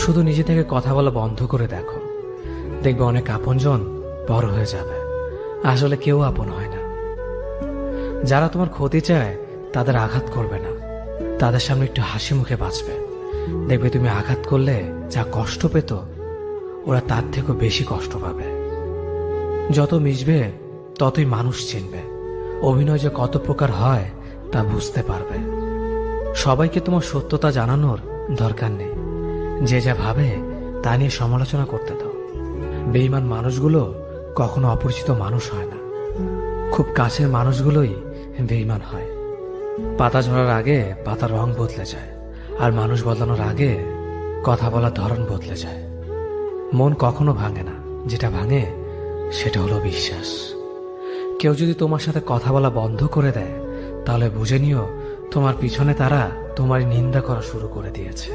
শুধু নিজে থেকে কথা বলা বন্ধ করে দেখো, দেখবে অনেক আপনজন বড় হয়ে যাবে। আসলে কেউ আপন হয় না। যারা তোমার ক্ষতি চায় তাদের আঘাত করবে না, তাদের সামনে একটু হাসি মুখে বাঁচবে। দেখবে তুমি আঘাত করলে যা কষ্ট পেত, ওরা তার থেকেও বেশি কষ্ট পাবে। যত মিশবে ততই মানুষ চিনবে, অভিনয় যে কত প্রকার হয় তা বুঝতে পারবে। সবাইকে তোমার সত্যতা জানানোর দরকার নেই, যে যা ভাবে তা নিয়ে সমালোচনা করতে দাও। বেঈমান মানুষগুলো কখনো অপরিচিত মানুষ হয় না, খুব কাছের মানুষগুলোই বেঈমান হয়। পাতা ঝরার আগে পাতার রং বদলে যায়, আর মানুষ বদলানোর আগে কথা বলার ধরন বদলে যায়। মন কখনো ভাঙে না, যেটা ভাঙে সেটা হলো বিশ্বাস। কেউ যদি তোমার সাথে কথা বলা বন্ধ করে দেয়, তাহলে বুঝে নিও তোমার পিছনে তারা তোমার নিন্দা করা শুরু করে দিয়েছে।